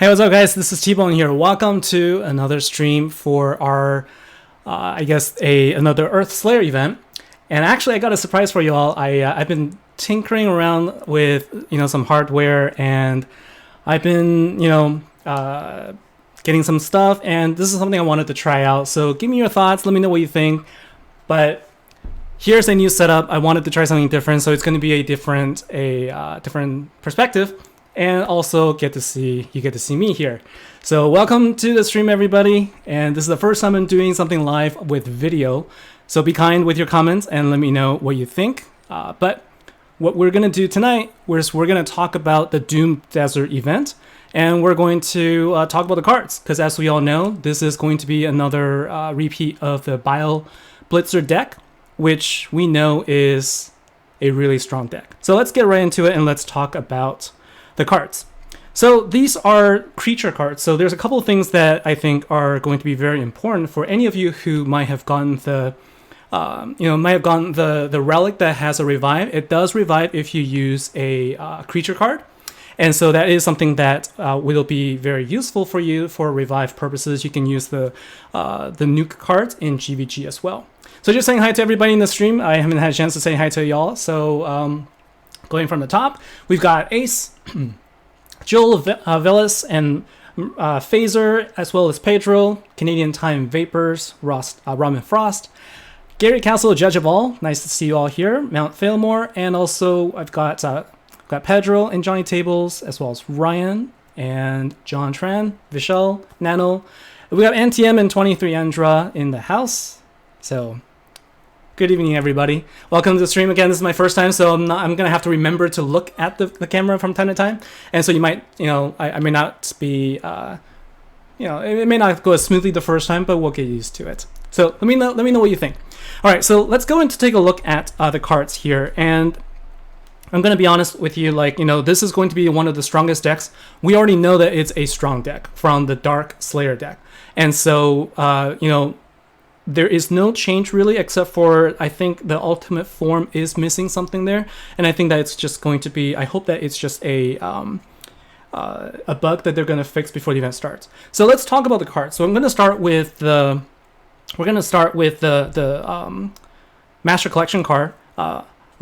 Hey, what's up, guys? This is T-Bone here. Welcome to another stream for our, another Earth Slayer event. And actually, I got a surprise for you all. I've been tinkering around with some hardware, and I've been getting some stuff, and this is something I wanted to try out. So give me your thoughts. Let me know what you think. But here's a new setup. I wanted to try something different, so it's going to be a different perspective. And also you get to see me here. So welcome to the stream, everybody. And this is the first time I'm doing something live with video. So be kind with your comments and let me know what you think. But what we're going to do tonight is we're going to talk about the Doom Desert event. And we're going to talk about the cards. Because as we all know, this is going to be another repeat of the Bioblitzer deck, which we know is a really strong deck. So let's get right into it and let's talk about the cards. So these are creature cards. So there's a couple of things that I think are going to be very important for any of you who might have gotten the relic that has a revive. It does revive if you use a creature card. And so that is something that will be very useful for you for revive purposes. You can use the nuke cards in GVG as well. So just saying hi to everybody in the stream. I haven't had a chance to say hi to y'all. So going from the top, we've got Ace, Joel Velas, and Phaser, as well as Pedro, Canadian Time Vapors, Ramen Frost, Gary Castle, Judge of All. Nice to see you all here. Mount Failmore, and also I've got Pedro and Johnny Tables, as well as Ryan and John Tran, Vishal, Nano. We got NTM and 23 Andra in the house. So good evening, everybody. Welcome to the stream again. This is my first time, so I'm gonna have to remember to look at the camera from time to time, and so you might, I may not be, it may not go as smoothly the first time, but we'll get used to it. So let me know what you think. All right, so let's go in to take a look at the cards here, and I'm gonna be honest with you, this is going to be one of the strongest decks. We already know that it's a strong deck from the Dark Slayer deck, and so there is no change really, except for I think the ultimate form is missing something there, and I think that it's just going to be. I hope that it's just a bug that they're going to fix before the event starts. So let's talk about the cards. So I'm going to start with the. We're going to start with the Master Collection card,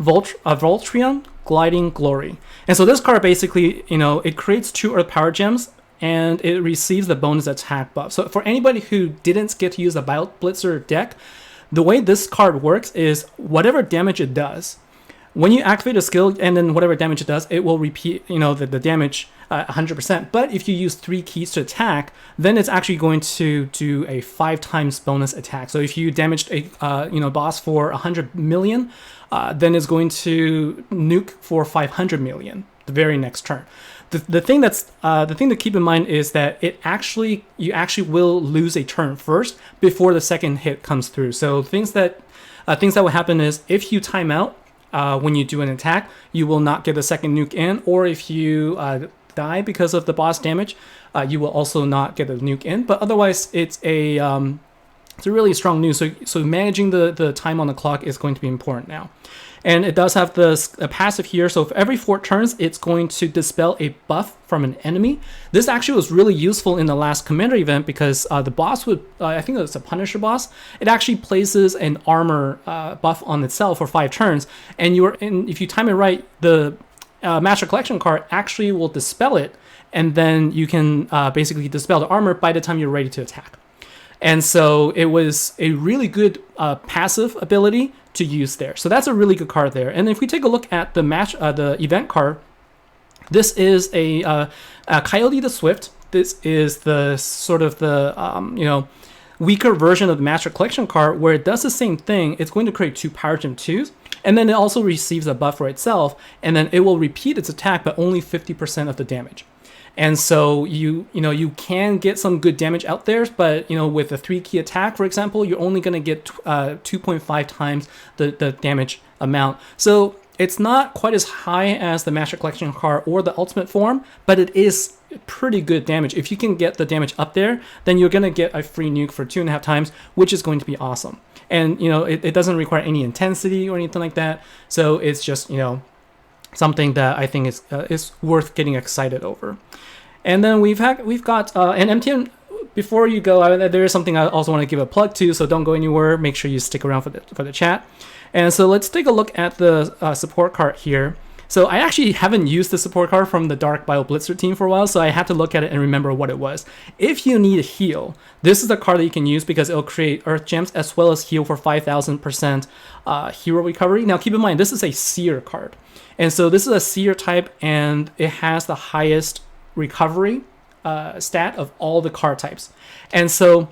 Voltrion Gliding Glory, and so this card basically, it creates 2 Earth Power Gems, and it receives the bonus attack buff. So for anybody who didn't get to use the Bioblitzer deck, the way this card works is whatever damage it does, when you activate a skill and then whatever damage it does, it will repeat the damage 100%. But if you use 3 keys to attack, then it's actually going to do a 5 times bonus attack. So if you damaged a boss for 100 million, then it's going to nuke for 500 million the very next turn. The thing to keep in mind is that you actually will lose a turn first before the second hit comes through. So things that will happen is if you time out when you do an attack, you will not get a second nuke in, or if you die because of the boss damage, you will also not get a nuke in. But otherwise, it's a really strong nuke. So managing the time on the clock is going to be important now. And it does have a passive here, so for every 4 turns, it's going to dispel a buff from an enemy. This actually was really useful in the last Commander event because the boss would, I think it was a Punisher boss, it actually places an armor buff on itself for 5 turns, and if you time it right, the Master Collection card actually will dispel it, and then you can basically dispel the armor by the time you're ready to attack. And so it was a really good passive ability to use there. So that's a really good card there. And if we take a look at the event card, this is a Coyote the Swift. This is the sort of the weaker version of the Master Collection card, where it does the same thing. It's going to create 2 Power Gem 2s, and then it also receives a buff for itself, and then it will repeat its attack, but only 50% of the damage. And so you can get some good damage out there, but with a 3-key attack, for example, you're only going to get 2.5 times the damage amount. So it's not quite as high as the Master Collection card or the Ultimate form, but it is pretty good damage. If you can get the damage up there, then you're going to get a free nuke for 2.5 times, which is going to be awesome. And it doesn't require any intensity or anything like that. So it's just something that I think is worth getting excited over. And then we've got an MTM. Before you go, there is something I also want to give a plug to, so don't go anywhere. Make sure you stick around for the chat. And so let's take a look at the support card here. So I actually haven't used the support card from the Dark Bioblitzer team for a while, so I had to look at it and remember what it was. If you need a heal, this is the card that you can use because it'll create Earth Gems as well as heal for 5,000% hero recovery. Now keep in mind, this is a Seer card. And so this is a Seer type, and it has the highest recovery stat of all the card types. And so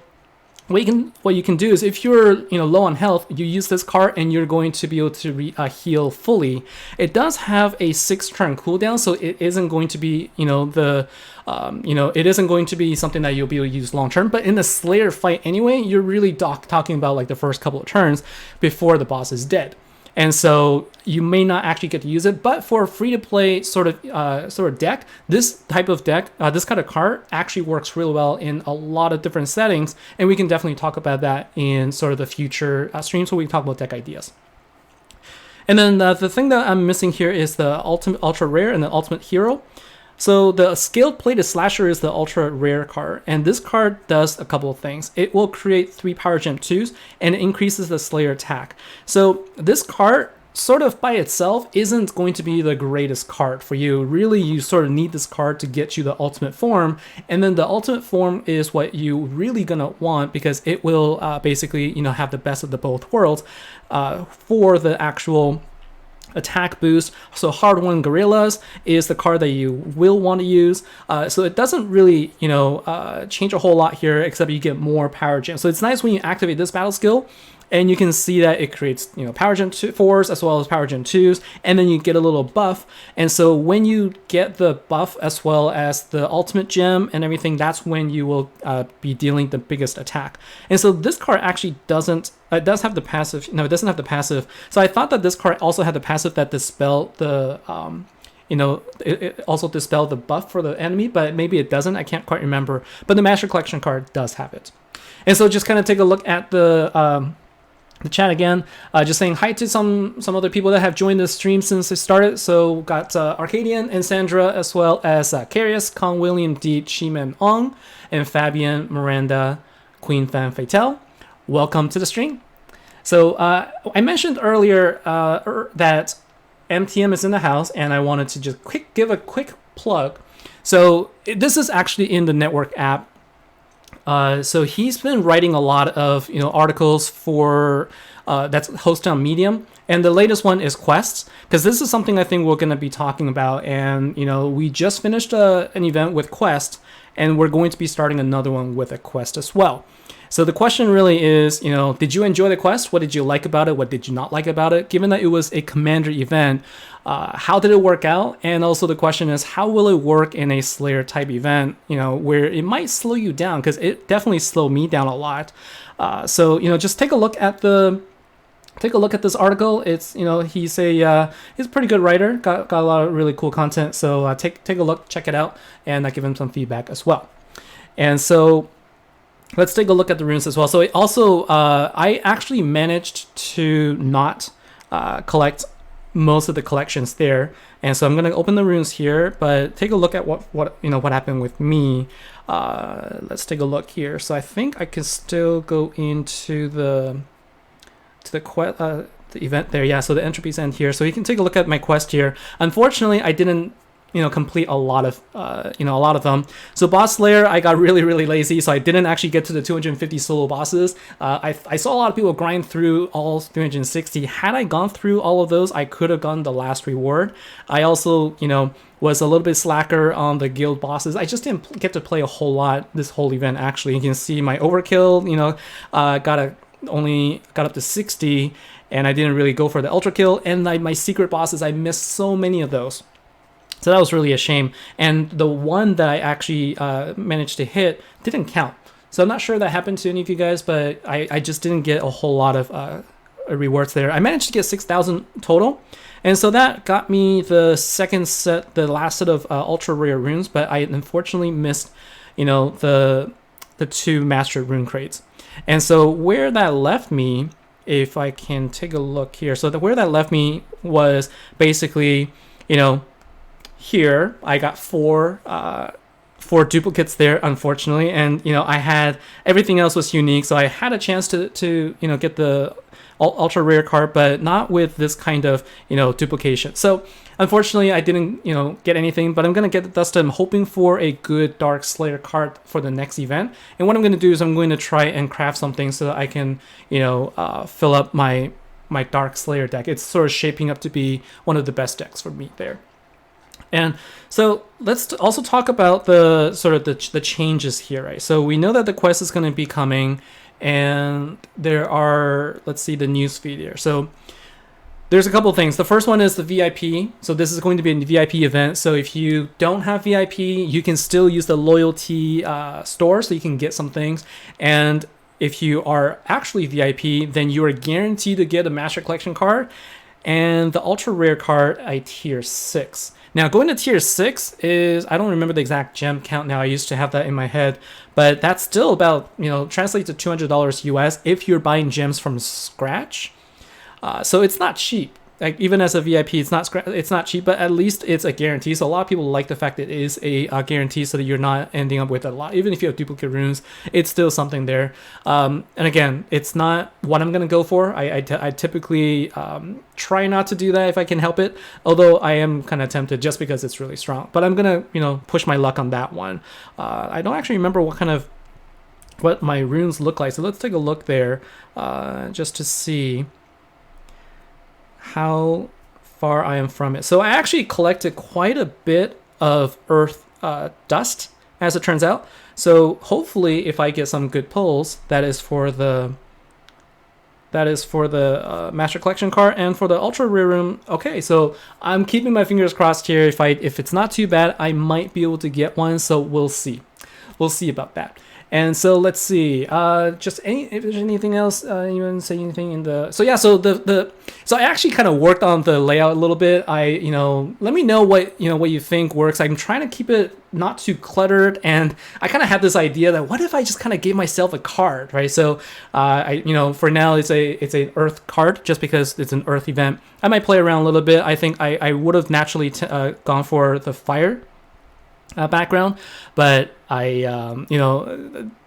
what you can do is, if you're low on health, you use this card and you're going to be able to heal fully. It does have a 6-turn cooldown, so it isn't going to be it isn't going to be something that you'll be able to use long term. But in the Slayer fight anyway, you're really talking about like the first couple of turns before the boss is dead. And so you may not actually get to use it, but for a free-to-play sort of deck, this type of deck, this kind of card actually works really well in a lot of different settings, and we can definitely talk about that in sort of the future streams where we talk about deck ideas. And then the thing that I'm missing here is the Ultimate Ultra Rare and the Ultimate Hero. So the Scaled Plated Slasher is the ultra rare card, and this card does a couple of things. It will create 3 Power Gem 2s, and it increases the Slayer attack. So this card, sort of by itself, isn't going to be the greatest card for you. Really, you sort of need this card to get you the ultimate form, and then the ultimate form is what you really gonna want because it will basically have the best of the both worlds for the actual attack boost. So Hard-Won Gorillas is the card that you will want to use. So it doesn't really, change a whole lot here, except you get more power gems. So it's nice when you activate this battle skill, and you can see that it creates, Power Gem 4s as well as Power Gem 2s, and then you get a little buff. And so when you get the buff as well as the ultimate gem and everything, that's when you will be dealing the biggest attack. And so this card actually doesn't, it does have the passive, no, it doesn't have the passive. So I thought that this card also had the passive that dispel the, it also dispel the buff for the enemy, but maybe it doesn't, I can't quite remember. But the Master Collection card does have it. And so just kind of take a look at the chat again, just saying hi to some other people that have joined the stream since it started. So got Arcadian and Sandra, as well as Carius, Kong, William, D, Chiman Ong, and Fabian, Miranda, Queen Fan Fatale. Welcome to the stream. So I mentioned earlier that MTM is in the house, and I wanted to just give a quick plug. So this is actually in the network app. So he's been writing a lot of articles for that's hosted on Medium, and the latest one is quests, because this is something I think we're going to be talking about. And we just finished an event with quest, and we're going to be starting another one with a quest as well. So the question really is, did you enjoy the quest? What did you like about it? What did you not like about it? Given that it was a commander event, how did it work out? And also the question is, how will it work in a Slayer type event, where it might slow you down? Because it definitely slowed me down a lot. So just take a look at this article. It's he's a pretty good writer. Got a lot of really cool content. So take a look, check it out, and give him some feedback as well. And so let's take a look at the runes as well. So it also, I actually managed to not collect most of the collections there, and so I'm gonna open the runes here. But take a look at what happened with me. Let's take a look here. So I think I can still go into the event there. Yeah. So the entropy's end here. So you can take a look at my quest here. Unfortunately, I didn't complete a lot of them. So boss slayer, I got really lazy, so I didn't actually get to the 250 solo bosses. I saw a lot of people grind through all 360. Had I gone through all of those, I could have gotten the last reward. I also was a little bit slacker on the guild bosses. I just didn't get to play a whole lot this whole event. Actually, you can see my overkill only got up to 60, and I didn't really go for the ultra kill. And my secret bosses, I missed so many of those. So that was really a shame. And the one that I actually managed to hit didn't count. So I'm not sure that happened to any of you guys, but I just didn't get a whole lot of rewards there. I managed to get 6,000 total. And so that got me the last set of ultra rare runes, but I unfortunately missed, the 2 master rune crates. And so where that left me, if I can take a look here. So where that left me was basically, here I got 4 for duplicates there, unfortunately, and I had everything else was unique, so I had a chance to get the ultra rare card, but not with this kind of duplication. So unfortunately, I didn't get anything, but I'm gonna get the Dustin. I'm hoping for a good Dark Slayer card for the next event, and what I'm gonna do is I'm going to try and craft something so that I can fill up my Dark Slayer deck. It's sort of shaping up to be one of the best decks for me there. And so let's also talk about the sort of the changes here, right? So we know that the quest is going to be coming, and there are, let's see the news feed here. So there's a couple things. The first one is the VIP. So this is going to be a VIP event. So if you don't have VIP, you can still use the loyalty store, so you can get some things. And if you are actually VIP, then you are guaranteed to get a Master Collection card and the ultra rare card at tier 6. Now, going to tier 6 is, I don't remember the exact gem count now. I used to have that in my head, but that's still about, translates to $200 US if you're buying gems from scratch. So it's not cheap. Like, even as a VIP, it's not cheap, but at least it's a guarantee. So a lot of people like the fact that it is a guarantee, so that you're not ending up with a lot. Even if you have duplicate runes, it's still something there. And again, it's not what I'm going to go for. I typically try not to do that if I can help it, although I am kind of tempted just because it's really strong. But I'm going to, push my luck on that one. I don't actually remember what my runes look like. So let's take a look there just to see how far I am from it. So I actually collected quite a bit of earth dust, as it turns out. So hopefully, if I get some good pulls, that is for the Master Collection card and for the ultra rare room. Okay, so I'm keeping my fingers crossed here. If it's not too bad, I might be able to get one. So we'll see. We'll see about that. And so let's see. If there's anything else, anyone say anything in the? So yeah. So so I actually kind of worked on the layout a little bit. Let me know what you think works. I'm trying to keep it not too cluttered, and I kind of had this idea that what if I just kind of gave myself a card, right? So for now it's an earth card just because it's an earth event. I might play around a little bit. I think I would have naturally gone for the fire background, but I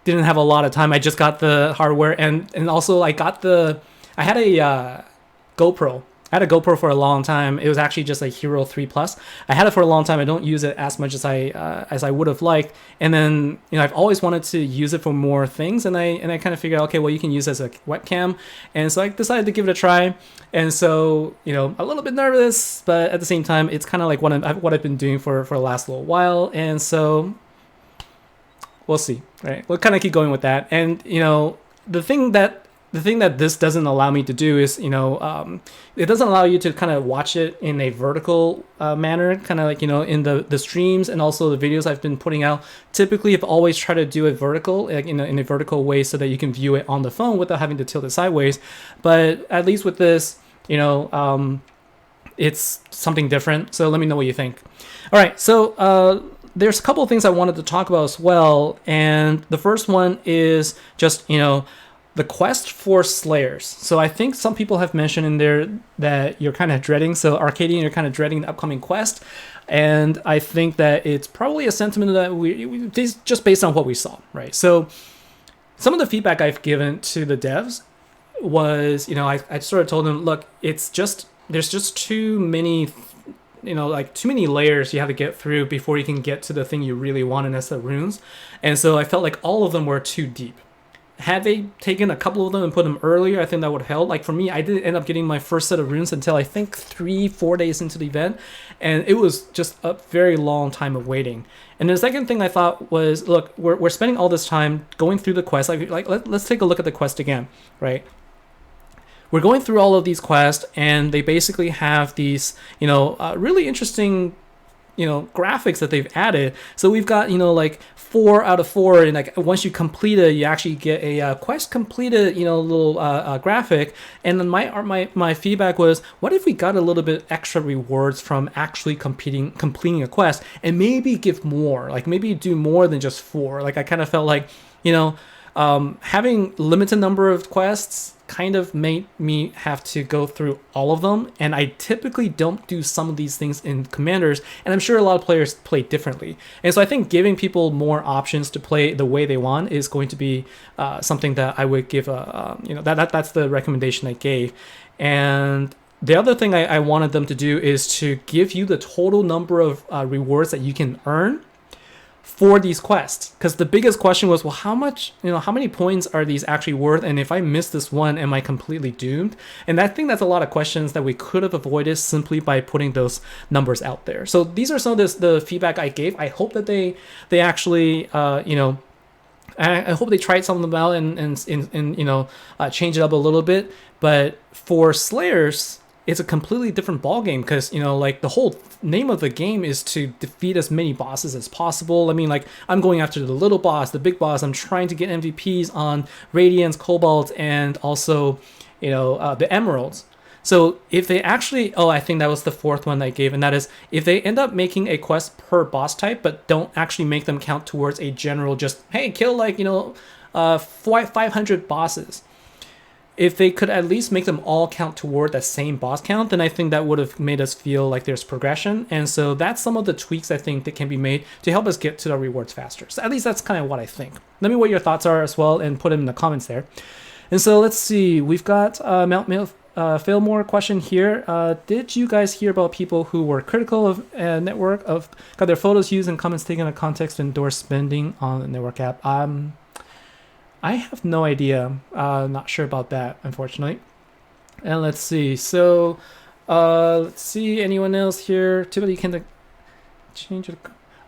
didn't have a lot of time. I just got the hardware, and also I had a GoPro. I had a GoPro for a long time. It was actually just a Hero 3 Plus. I had it for a long time. I don't use it as much as I would have liked. And then I've always wanted to use it for more things, and I kind of figured out, okay, well, you can use it as a webcam. And so I decided to give it a try. And so a little bit nervous, but at the same time, it's kind of like what I've been doing for the last little while. And so we'll see, right? We'll kind of keep going with that. And the thing that this doesn't allow me to do is, it doesn't allow you to kind of watch it in a vertical manner, kind of like, in the streams and also the videos I've been putting out. Typically, I've always tried to do it vertical, like, in a vertical way so that you can view it on the phone without having to tilt it sideways. But at least with this, it's something different. So let me know what you think. All right, so there's a couple of things I wanted to talk about as well. And the first one is just, the quest for Slayers. So I think some people have mentioned in there that you're kind of dreading. So Arcadian, you're kind of dreading the upcoming quest. And I think that it's probably a sentiment that we just based on what we saw, right? So some of the feedback I've given to the devs was, I sort of told them, look, there's just too many, too many layers you have to get through before you can get to the thing you really want, and that's the runes. And so I felt like all of them were too deep. Had they taken a couple of them and put them earlier, I think that would help. Like for me, I didn't end up getting my first set of runes until I think 3-4 days into the event, and it was just a very long time of waiting. And the second thing I thought was, look, we're spending all this time going through the quest. Let's take a look at the quest again, right? We're going through all of these quests, and they basically have these, really interesting, graphics that they've added. So we've got, 4 out of 4, and like once you complete it, you actually get a quest completed, little graphic. And then my feedback was, what if we got a little bit extra rewards from actually completing a quest, and maybe give more, like maybe do more than just 4. Like I kind of felt like, having limited number of quests kind of made me have to go through all of them, and I typically don't do some of these things in Commanders, and I'm sure a lot of players play differently. And so I think giving people more options to play the way they want is going to be something that I would give that's the recommendation I gave. And the other thing I wanted them to do is to give you the total number of rewards that you can earn for these quests, because the biggest question was, well, how many points are these actually worth, and if I miss this one, am I completely doomed? And I think that's a lot of questions that we could have avoided simply by putting those numbers out there. So these are some of the feedback I gave. I hope that they actually I hope they tried some of them out and change it up a little bit. But for Slayers, it's a completely different ballgame, because the whole name of the game is to defeat as many bosses as possible. I mean, like, I'm going after the little boss, the big boss. I'm trying to get MVPs on Radiance, Cobalt, and also the Emeralds. So if they actually, I think that was the fourth one I gave, and that is, if they end up making a quest per boss type but don't actually make them count towards a general, just, hey, kill 500 bosses, if they could at least make them all count toward that same boss count, then I think that would have made us feel like there's progression. And so that's some of the tweaks I think that can be made to help us get to the rewards faster. So at least that's kind of what I think. Let me know what your thoughts are as well, and put them in the comments there. And so let's see, we've got Mount Failmore question here. Did you guys hear about people who were critical of a network, got their photos used and comments taken out of context to endorse spending on the network app? I have no idea. Not sure about that, unfortunately. And let's see. So, let's see. Anyone else here? Typically, can change it.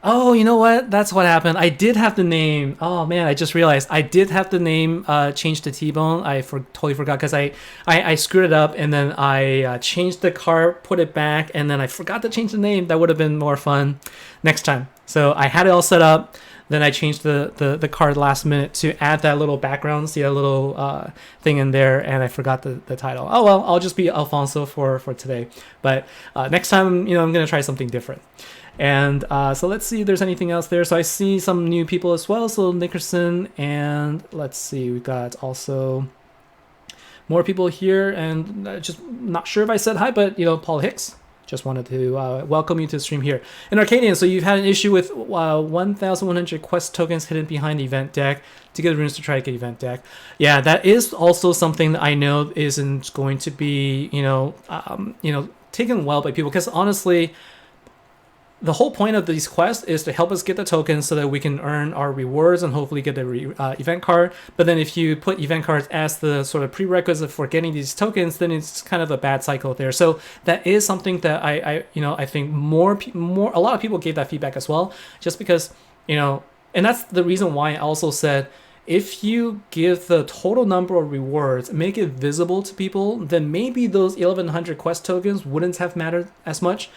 Oh, you know what? That's what happened. I did have the name. Oh man, I just realized I did have the name changed to T-Bone. I totally forgot, because I screwed it up, and then I changed the car, put it back, and then I forgot to change the name. That would have been more fun next time. So I had it all set up. Then I changed the card last minute to add that little background, see a little thing in there, and I forgot the title. Oh well, I'll just be Alfonso for today. But next time, I'm gonna try something different. And so let's see if there's anything else there. So I see some new people as well. So Nickerson, and let's see, we got also more people here, and just not sure if I said hi, but Paul Hicks. Just wanted to welcome you to the stream here. And Arcadian, so you've had an issue with 1,100 quest tokens hidden behind the event deck to get runes to try to get event deck. Yeah, that is also something that I know isn't going to be, taken well by people, because honestly, the whole point of these quests is to help us get the tokens so that we can earn our rewards and hopefully get the event card. But then if you put event cards as the sort of prerequisite for getting these tokens, then it's kind of a bad cycle there. So that is something that I think a lot of people gave that feedback as well, just because, and that's the reason why I also said, if you give the total number of rewards, make it visible to people, then maybe those 1,100 quest tokens wouldn't have mattered as much.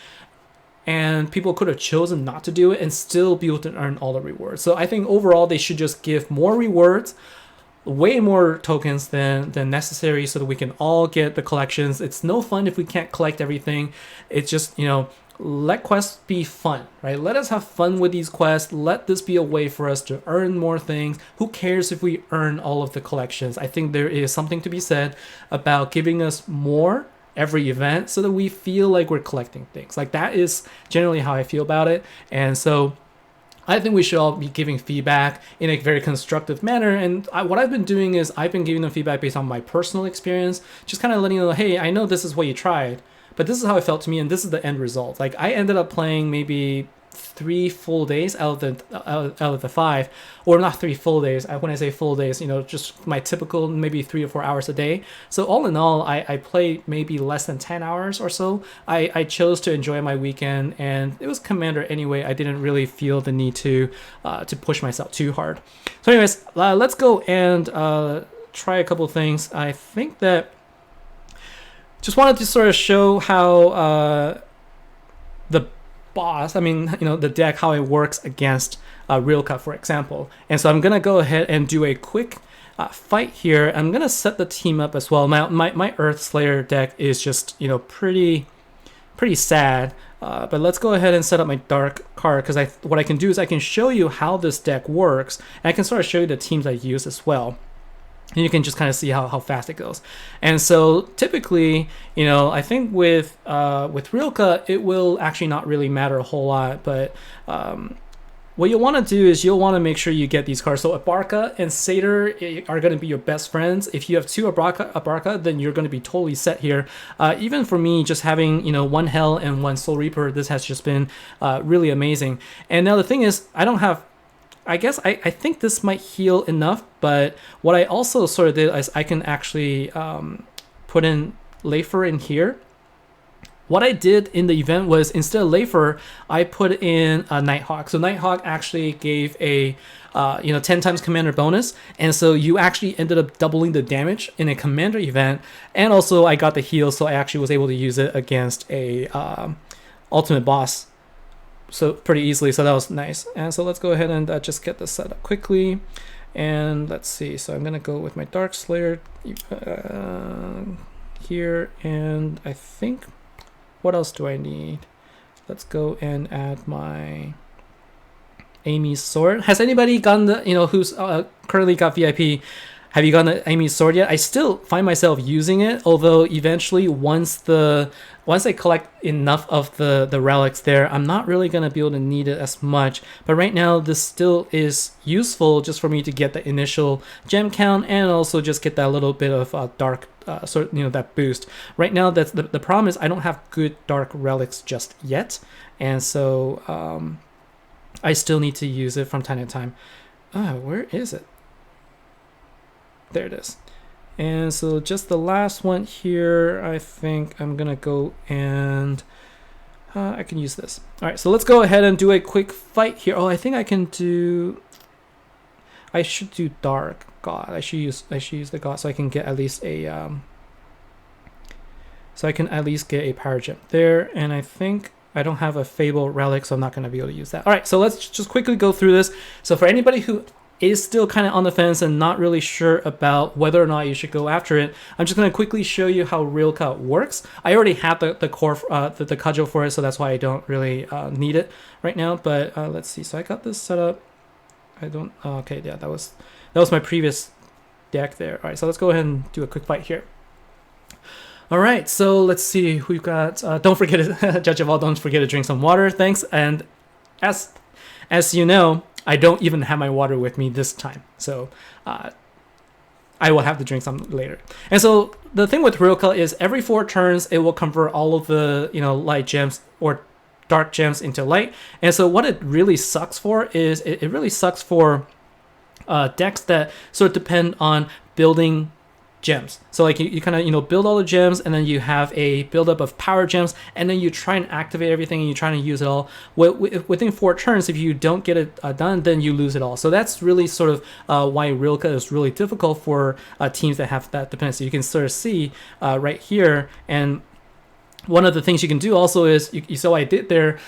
And people could have chosen not to do it and still be able to earn all the rewards. So I think overall they should just give more rewards, way more tokens than necessary, so that we can all get the collections. It's no fun if we can't collect everything. It's just, let quests be fun, right? Let us have fun with these quests. Let this be a way for us to earn more things. Who cares if we earn all of the collections? I think there is something to be said about giving us more every event so that we feel like we're collecting things. Like, that is generally how I feel about it. And so I think we should all be giving feedback in a very constructive manner. And what I've been doing is I've been giving them feedback based on my personal experience, just kind of letting them know, hey, I know this is what you tried, but this is how it felt to me, and this is the end result. Like, I ended up playing maybe 3 full days out of the 5, or not 3 full days. When I say full days, just my typical maybe 3 or 4 hours a day. So all in all, I played maybe less than 10 hours or so. I chose to enjoy my weekend, and it was Commander anyway. I didn't really feel the need to push myself too hard. So anyways, let's go and try a couple things. I think that just wanted to sort of show how the deck, how it works against Rilka, for example. And so I'm going to go ahead and do a quick fight here. I'm going to set the team up as well. My Earth Slayer deck is just, pretty sad. But let's go ahead and set up my Dark card, because what I can do is I can show you how this deck works, and I can sort of show you the teams I use as well. And you can just kind of see how fast it goes. And so typically, I think with Rilke, it will actually not really matter a whole lot. But what you'll want to do is you'll want to make sure you get these cards. So Abarca and Satyr are going to be your best friends. If you have two Abarca, then you're going to be totally set here. Even for me, just having one Hell and one Soul Reaper, this has just been really amazing. And now the thing is, I guess I think this might heal enough, but what I also sort of did is I can actually put in Leifer in here. What I did in the event was instead of Leifer, I put in a Nighthawk. So Nighthawk actually gave a 10 times commander bonus, and so you actually ended up doubling the damage in a commander event, and also I got the heal, so I actually was able to use it against a ultimate boss. So pretty easily, so that was nice. And so let's go ahead and just get this set up quickly. And let's see, so I'm gonna go with my Dark Slayer here, and I think, what else do I need? Let's go and add my Amy's Sword. Has anybody gotten the, who's currently got VIP, have you gotten the Amy's Sword yet? I still find myself using it, although eventually once I collect enough of the relics there, I'm not really going to be able to need it as much. But right now, this still is useful just for me to get the initial gem count and also just get that little bit of dark, that boost. Right now, that's the problem is I don't have good dark relics just yet. And so I still need to use it from time to time. Where is it? There it is. And so just the last one here, I think I'm gonna go and I can use this. All right, so let's go ahead and do a quick fight here. Oh, I think I should do Dark God. I should use the God so I can get at least a Power Gem there. And I think I don't have a Fable Relic, so I'm not gonna be able to use that. All right, so let's just quickly go through this. So for anybody who is still kind of on the fence and not really sure about whether or not you should go after it, I'm just going to quickly show you how Rilke works. I already have the core, the cudgel for it, so that's why I don't really need it right now. But let's see. So I got this set up. I don't. Okay, yeah, that was my previous deck there. All right, so let's go ahead and do a quick fight here. All right, so let's see. We've got. Don't forget to Judge of all. Don't forget to drink some water. Thanks. And as you know, I don't even have my water with me this time, so I will have to drink some later. And so the thing with Rilke is every 4 turns, it will convert all of the light gems or dark gems into light. And so what it really sucks for is it really sucks for decks that sort of depend on building gems. So like you kind of build all the gems, and then you have a buildup of power gems, and then you try and activate everything, and you try to use it all. Within 4 turns, if you don't get it done, then you lose it all. So that's really sort of why Rilke is really difficult for teams that have that dependency. You can sort of see right here, and one of the things you can do also is you saw what I did there.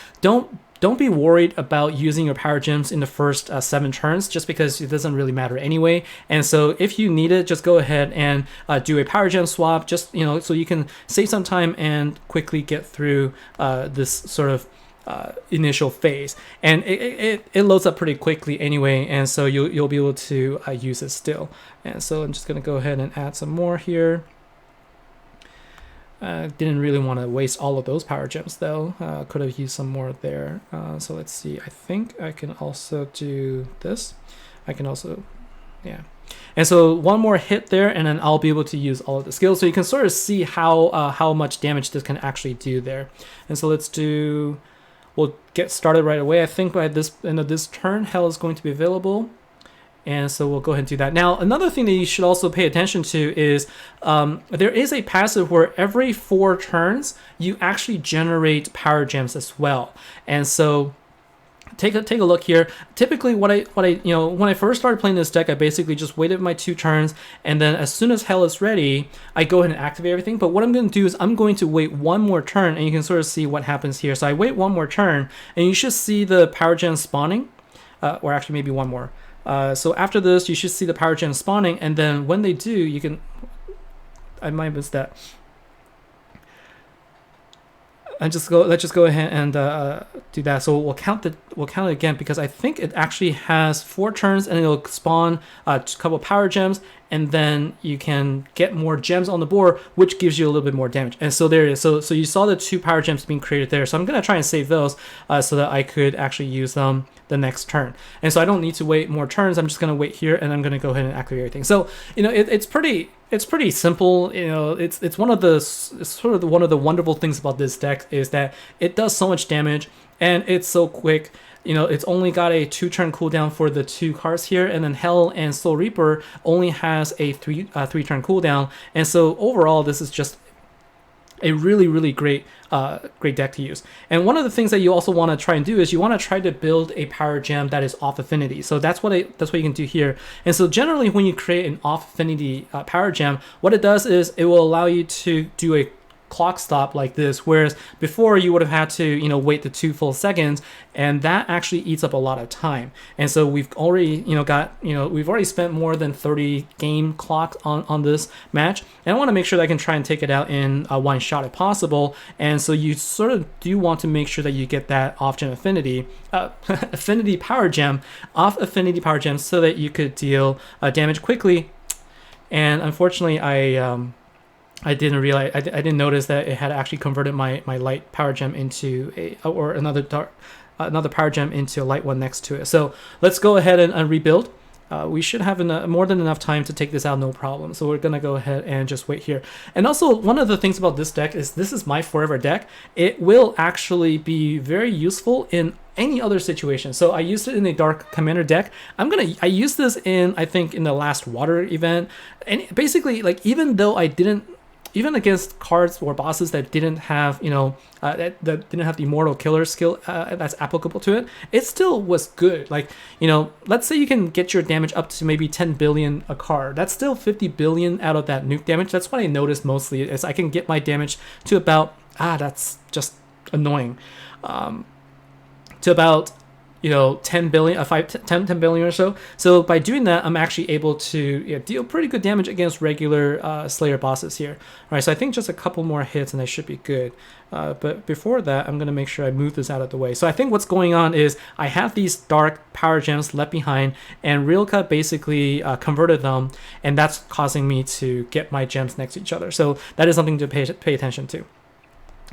Don't be worried about using your power gems in the first 7 turns, just because it doesn't really matter anyway. And so if you need it, just go ahead and do a power gem swap, just so you can save some time and quickly get through this sort of initial phase. And it loads up pretty quickly anyway, and so you'll be able to use it still. And so I'm just gonna go ahead and add some more here. Didn't really want to waste all of those power gems though. Could have used some more there. So let's see. I think I can also do this. I can also, yeah. And so one more hit there, and then I'll be able to use all of the skills. So you can sort of see how much damage this can actually do there. And so we'll get started right away. I think by this end of this turn, Hell is going to be available. And so we'll go ahead and do that. Now, another thing that you should also pay attention to is there is a passive where every 4 turns, you actually generate power gems as well. And so take a look here. Typically, when I first started playing this deck, I basically just waited my 2 turns, and then as soon as Hell is ready, I go ahead and activate everything. But what I'm going to do is I'm going to wait 1 more turn, and you can sort of see what happens here. So I wait 1 more turn, and you should see the power gems spawning, or actually maybe 1 more. So after this, you should see the power gen spawning, and then when they do, you can. I might miss that. Let's just go ahead and do that. So we'll count it again, because I think it actually has 4 turns, and it'll spawn a couple power gems, and then you can get more gems on the board, which gives you a little bit more damage. And so there it is. So you saw the 2 power gems being created there. So I'm going to try and save those so that I could actually use them the next turn. And so I don't need to wait more turns. I'm just going to wait here, and I'm going to go ahead and activate everything. So, it's pretty simple. It's one of the sort of one of the wonderful things about this deck is that it does so much damage and it's so quick. It's only got a 2-turn cooldown for the 2 cards here, and then Hell and Soul Reaper only has a 3-turn cooldown. And so overall, this is just a really great deck to use. And one of the things that you also want to try and do is you want to try to build a power gem that is off affinity. So that's what you can do here. And so generally when you create an off affinity power gem, what it does is it will allow you to do a clock stop like this, whereas before you would have had to wait the 2 full seconds, and that actually eats up a lot of time. And so we've already we've already spent more than 30 game clock on this match, and I want to make sure that I can try and take it out in one shot if possible. And so you sort of do want to make sure that you get that off gem affinity affinity power gem off affinity power gem so that you could deal damage quickly. And unfortunately I didn't realize, I didn't notice that it had actually converted my light power gem into another power gem into a light one next to it. So let's go ahead and rebuild. We should have more than enough time to take this out, no problem. So we're gonna go ahead and just wait here. And also, one of the things about this deck is this is my forever deck. It will actually be very useful in any other situation. So I used it in a Dark Commander deck. I used this I think in the last Water event. And basically, like, even against cards or bosses that didn't have, that didn't have the Immortal Killer skill that's applicable to it, it still was good. Like, let's say you can get your damage up to maybe 10 billion a card. That's still 50 billion out of that nuke damage. That's what I noticed mostly, is I can get my damage to about, that's just annoying, to about 10 billion, 10 billion or so. So by doing that, I'm actually able to deal pretty good damage against regular Slayer bosses here. All right, so I think just a couple more hits and I should be good. But before that, I'm going to make sure I move this out of the way. So I think what's going on is I have these dark power gems left behind, and Rilka basically converted them, and that's causing me to get my gems next to each other. So that is something to pay attention to.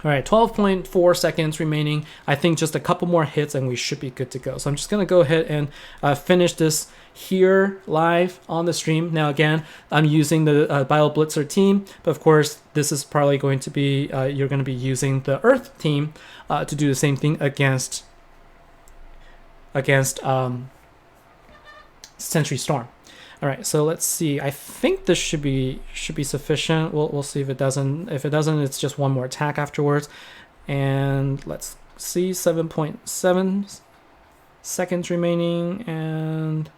All right, 12.4 seconds remaining. I think just a couple more hits and we should be good to go. So I'm just going to go ahead and finish this here live on the stream. Now, again, I'm using the Bioblitzer team, but of course, this is probably going to be, you're going to be using the Earth team to do the same thing against Century Storm. All right, so let's see. I think this should be sufficient. We'll see if it doesn't. If it doesn't, it's just one more attack afterwards. And let's see, 7.7 seconds remaining, and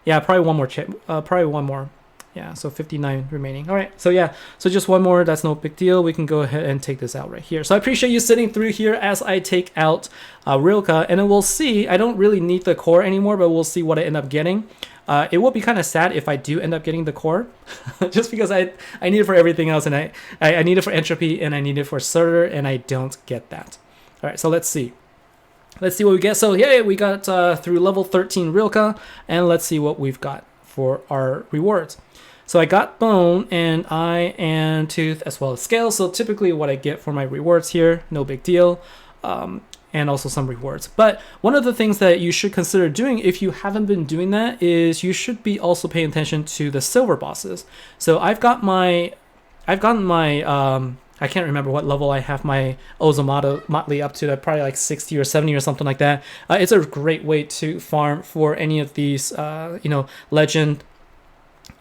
yeah, probably one more chip. Probably one more. Yeah, so 59 remaining. All right, so yeah, so just one more. That's no big deal. We can go ahead and take this out right here. So I appreciate you sitting through here as I take out Rilka, and then we'll see. I don't really need the core anymore, but we'll see what I end up getting. It will be kind of sad if I do end up getting the core, just because I need it for everything else, and I need it for entropy, and I need it for Surtur, and I don't get that. All right, so let's see. Let's see what we get. So yeah, we got through level 13 Rilka, and let's see what we've got for our rewards. So I got Bone and Eye and Tooth as well as Scale. So typically what I get for my rewards here, no big deal. And also some rewards. But one of the things that you should consider doing if you haven't been doing that is you should be also paying attention to the silver bosses. So I've gotten my I can't remember what level I have my Ozomotley up to, probably like 60 or 70 or something like that. It's a great way to farm for any of these legend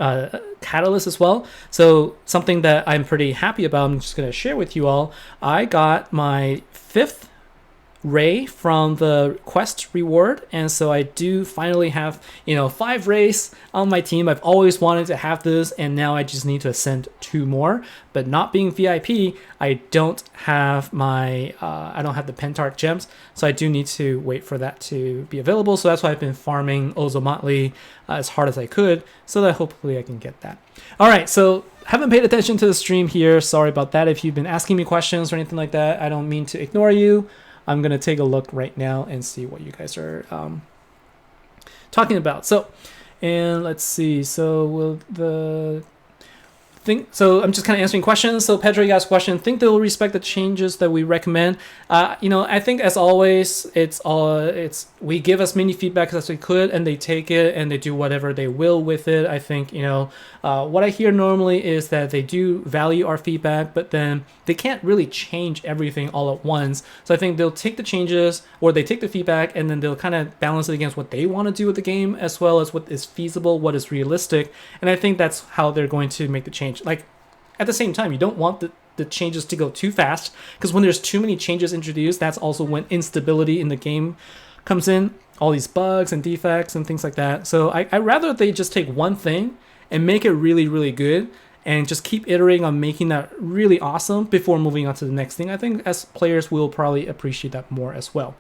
catalysts as well. So something that I'm pretty happy about, I'm just going to share with you all. I got my 5th Ray from the quest reward, and so I do finally have 5 Rays on my team. I've always wanted to have this, and now I just need to ascend 2 more. But not being VIP, I don't have my I don't have the Pentarch gems, so I do need to wait for that to be available. So that's why I've been farming Ozomotley as hard as I could, so that hopefully I can get that. All right, so haven't paid attention to the stream here. Sorry about that. If you've been asking me questions or anything like that, I don't mean to ignore you. I'm going to take a look right now and see what you guys are talking about. So And let's see. So will the so I'm just kind of answering questions. So Pedro, you asked a question. Think they will respect the changes that we recommend? I think as always, we give as many feedback as we could, and they take it and they do whatever they will with it. I think what I hear normally is that they do value our feedback, but then they can't really change everything all at once. So I think they'll take the changes, or they take the feedback, and then they'll kind of balance it against what they want to do with the game, as well as what is feasible, what is realistic. And I think that's how they're going to make the change. Like, at the same time, you don't want the changes to go too fast, because when there's too many changes introduced, that's also when instability in the game comes in, all these bugs and defects and things like that. So I'd rather they just take one thing and make it really, really good, and just keep iterating on making that really awesome before moving on to the next thing. I think as players will probably appreciate that more as well.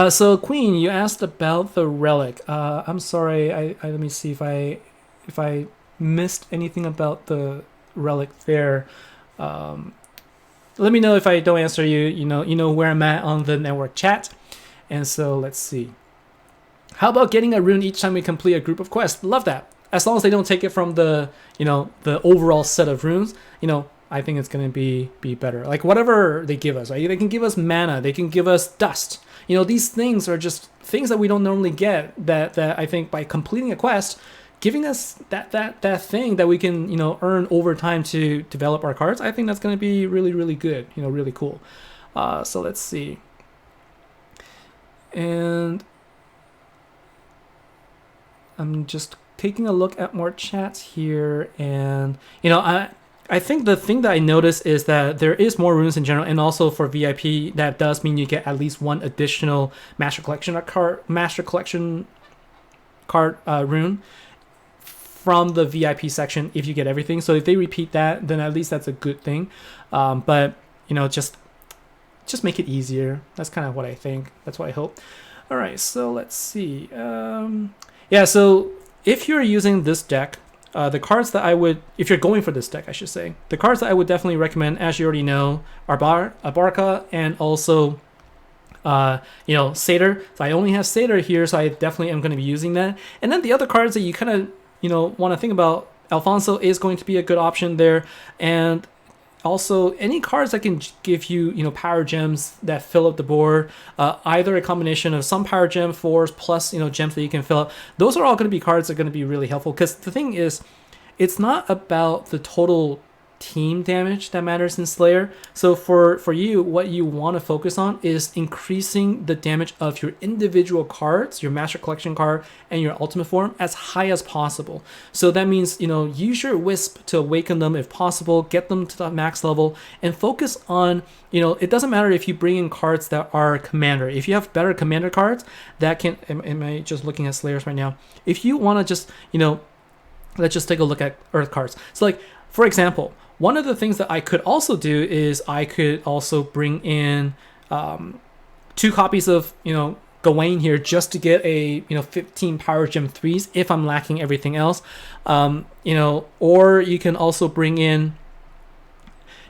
So Queen, you asked about the Relic. I'm sorry. I let me see if I missed anything about the Relic there. Let me know if I don't answer you. You know where I'm at on the network chat. And so let's see. How about getting a rune each time we complete a group of quests? Love that. As long as they don't take it from the overall set of runes, I think it's going to be better. Like whatever they give us, right? They can give us mana, they can give us dust. These things are just things that we don't normally get, that I think by completing a quest, giving us that thing that we can earn over time to develop our cards, I think that's going to be really, really good, really cool. So let's see. And I'm just taking a look at more chats here, and I think the thing that I noticed is that there is more runes in general, and also for VIP that does mean you get at least one additional Master Collection card rune from the VIP section if you get everything. So if they repeat that, then at least that's a good thing. But just make it easier. That's kind of what I think. That's what I hope. All right, so let's see. So if you're using this deck, the cards that I would, if you're going for this deck, I should say, the cards that I would definitely recommend, as you already know, are Abarca and also Satyr. So I only have Satyr here, so I definitely am going to be using that. And then the other cards that you kind of want to think about, Alfonso is going to be a good option there, and also any cards that can give you power gems that fill up the board, either a combination of some power gem 4s plus gems that you can fill up. Those are all going to be cards that are going to be really helpful, because the thing is, it's not about the total team damage that matters in Slayer. So for you, what you want to focus on is increasing the damage of your individual cards, your Master Collection card and your Ultimate form, as high as possible. So that means use your Wisp to awaken them if possible, get them to the max level, and focus on it doesn't matter if you bring in cards that are commander. If you have better commander cards that can, am I just looking at Slayers right now? If you want to just let's just take a look at Earth cards. So like, for example, one of the things that I could also do is I could also bring in 2 copies of Gawain here, just to get a 15 power gem 3s if I'm lacking everything else. Or you can also bring in,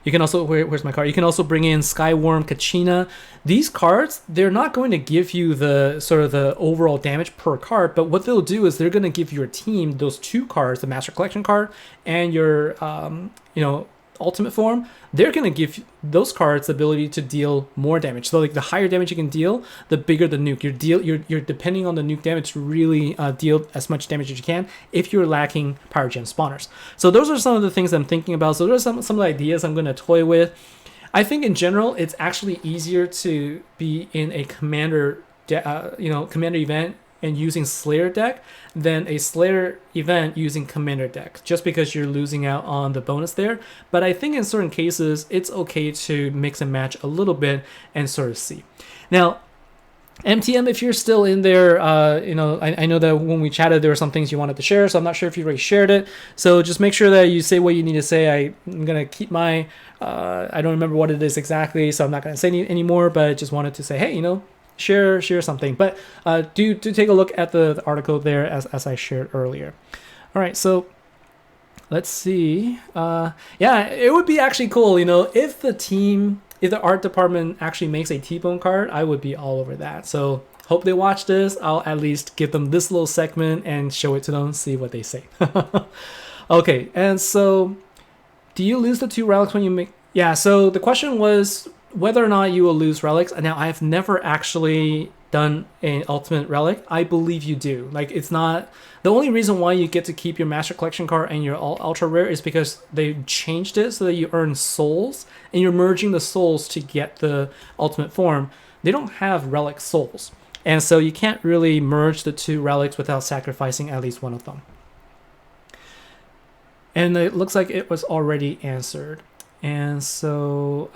where's my card? You can also bring in Skyworm, Kachina. These cards, they're not going to give you the sort of the overall damage per card, but what they'll do is they're going to give your team those 2 cards, the Master Collection card and your Ultimate form. They're going to give those cards the ability to deal more damage. So like the higher damage you can deal, the bigger the nuke. You're depending on the nuke damage to really deal as much damage as you can if you're lacking power gem spawners. So those are some of the things I'm thinking about. So those are some of the ideas I'm going to toy with. I think in general, it's actually easier to be in a commander event and using Slayer deck than a Slayer event using Commander deck, just because you're losing out on the bonus there. But I think in certain cases, it's okay to mix and match a little bit and sort of see. Now, MTM, if you're still in there, I know that when we chatted, there were some things you wanted to share, so I'm not sure if you already shared it. So just make sure that you say what you need to say. I'm going to keep my, I don't remember what it is exactly, so I'm not going to say any more, but I just wanted to say, hey, share something. But do take a look at the article there as I shared earlier. All right, so let's see. It would be actually cool, if the art department actually makes a T-Bone card, I would be all over that. So hope they watch this. I'll at least give them this little segment and show it to them, see what they say. Okay, and so do you lose the 2 relics when you make... Yeah, so the question was whether or not you will lose relics. Now, I have never actually done an ultimate relic. I believe you do. Like, it's not... The only reason why you get to keep your Master Collection card and your ultra rare is because they changed it so that you earn souls, and you're merging the souls to get the ultimate form. They don't have relic souls, and so you can't really merge the 2 relics without sacrificing at least one of them. And it looks like it was already answered. And so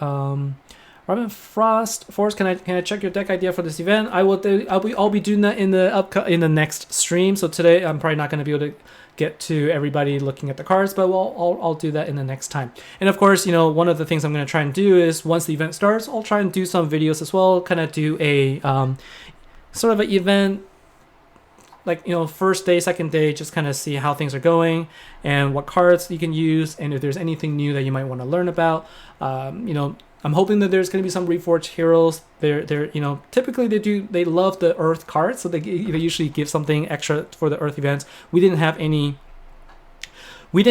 Robin Forrest, can I check your deck idea for this event? I'll be doing that in the next stream. So today I'm probably not going to be able to get to everybody looking at the cards, but I'll do that in the next time. And of course, one of the things I'm going to try and do is once the event starts, I'll try and do some videos as well, kind of do a sort of an event, like, first day, second day, just kind of see how things are going and what cards you can use, and if there's anything new that you might want to learn about. I'm hoping that there's going to be some Reforged heroes. They're typically they love the Earth cards, so they usually give something extra for the Earth events. We didn't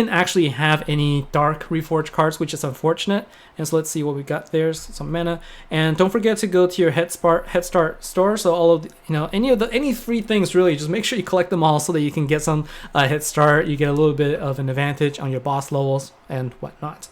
actually have any Dark Reforged cards, which is unfortunate. And so let's see what we got there. Some mana, and don't forget to go to your Head Start store. So all of any 3 things really, just make sure you collect them all so that you can get some Head Start. You get a little bit of an advantage on your boss levels and whatnot.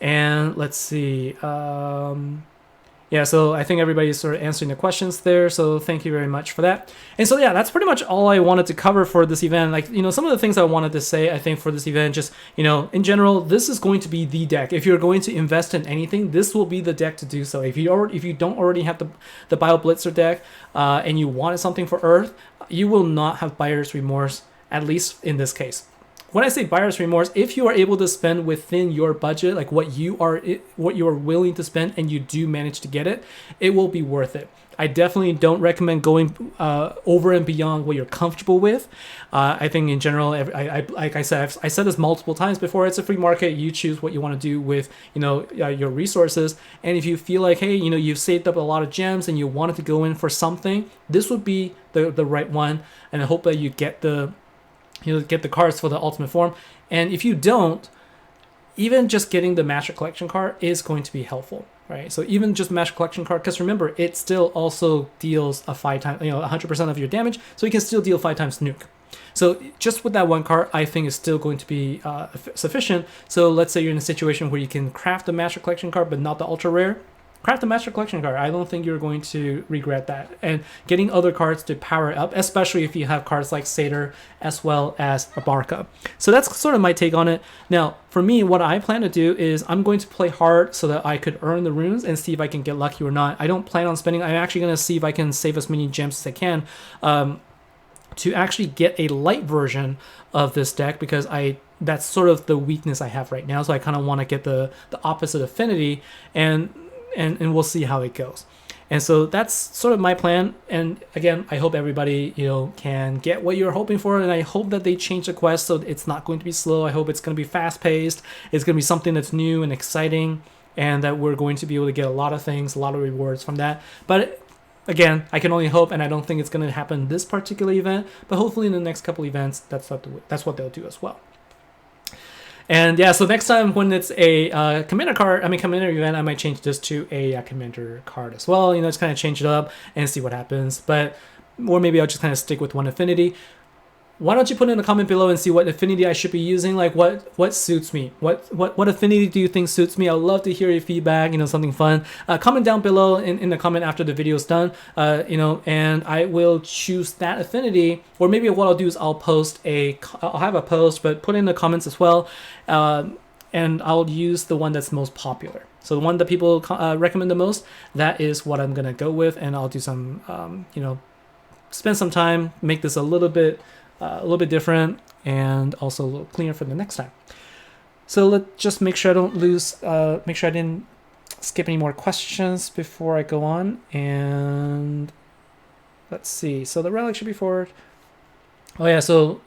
And let's see. Yeah, so I think everybody's sort of answering the questions there, so thank you very much for that. And so yeah, that's pretty much all I wanted to cover for this event. Like, some of the things I wanted to say, I think for this event, just, in general, this is going to be the deck. If you're going to invest in anything, this will be the deck to do so. If you don't already have the Bioblitzer deck, and you wanted something for Earth, you will not have buyer's remorse, at least in this case. When I say buyer's remorse, if you are able to spend within your budget, like what you are willing to spend, and you do manage to get it, it will be worth it. I definitely don't recommend going over and beyond what you're comfortable with. I think in general, like I said, I said this multiple times before, it's a free market. You choose what you want to do with your resources. And if you feel like, hey, you've saved up a lot of gems and you wanted to go in for something, this would be the right one. And I hope that you get the cards for the ultimate form. And if you don't, even just getting the Master Collection card is going to be helpful, right? So even just Master Collection card, because remember, it still also deals a 100% of your damage, so you can still deal 5 times nuke. So just with that one card, I think is still going to be sufficient. So let's say you're in a situation where you can craft the Master Collection card, but not the ultra rare. Craft the Master Collection card. I don't think you're going to regret that. And getting other cards to power up, especially if you have cards like Satyr as well as Abarca. So that's sort of my take on it. Now, for me, what I plan to do is I'm going to play hard so that I could earn the runes and see if I can get lucky or not. I don't plan on spending. I'm actually going to see if I can save as many gems as I can to actually get a light version of this deck, because that's sort of the weakness I have right now. So I kind of want to get the opposite affinity, and we'll see how it goes. And so that's sort of my plan. And again, I hope everybody, can get what you're hoping for. And I hope that they change the quest so it's not going to be slow. I hope it's going to be fast paced. It's going to be something that's new and exciting, and that we're going to be able to get a lot of things, a lot of rewards from that. But again, I can only hope, and I don't think it's going to happen this particular event, but hopefully in the next couple events, that's what they'll do as well. And yeah, so next time when it's a commander event, I might change this to a commander card as well. Just kind of change it up and see what happens. Or maybe I'll just kind of stick with one affinity. Why don't you put in a comment below and see what affinity I should be using? Like what suits me? What affinity do you think suits me? I'd love to hear your feedback. Something fun. Comment down below in the comment after the video is done. And I will choose that affinity. Or maybe what I'll do is I'll have a post, but put in the comments as well. And I'll use the one that's most popular. So the one that people recommend the most, that is what I'm gonna go with. And I'll do some, spend some time, make this a little bit different, and also a little cleaner for the next time. So let's just make sure I don't make sure I didn't skip any more questions before I go on. And let's see. So the relic should be forward. Oh yeah, so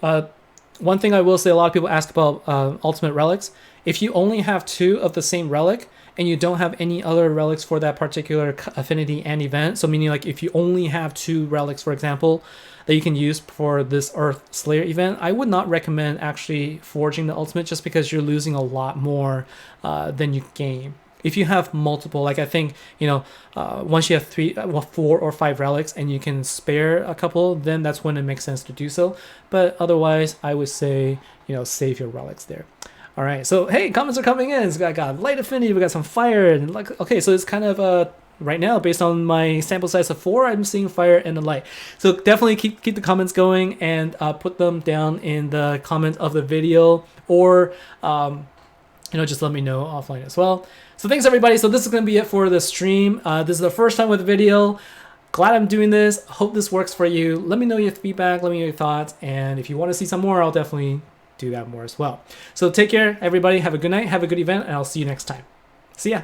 one thing I will say, a lot of people ask about ultimate relics, If you only have 2 of the same relic and you don't have any other relics for that particular affinity and event, so meaning like if you only have 2 relics, for example, that you can use for this Earth Slayer event, I would not recommend actually forging the ultimate, just because you're losing a lot more than you gain. If you have multiple, like I think, once you have 4 or 5 relics and you can spare a couple, then that's when it makes sense to do so. But otherwise, I would say, save your relics there. All right, so hey, comments are coming in. So I got light affinity, we got some fire, and like, okay, so it's kind of right now, based on my sample size of 4, I'm seeing fire and the light. So definitely keep the comments going, and put them down in the comments of the video, or just let me know offline as well. So thanks everybody. So this is going to be it for the stream. This is the first time with the video. Glad I'm doing this. Hope this works for you. Let me know your feedback. Let me know your thoughts. And if you want to see some more, I'll definitely do that more as well. So take care, everybody. Have a good night. Have a good event. And I'll see you next time. See ya.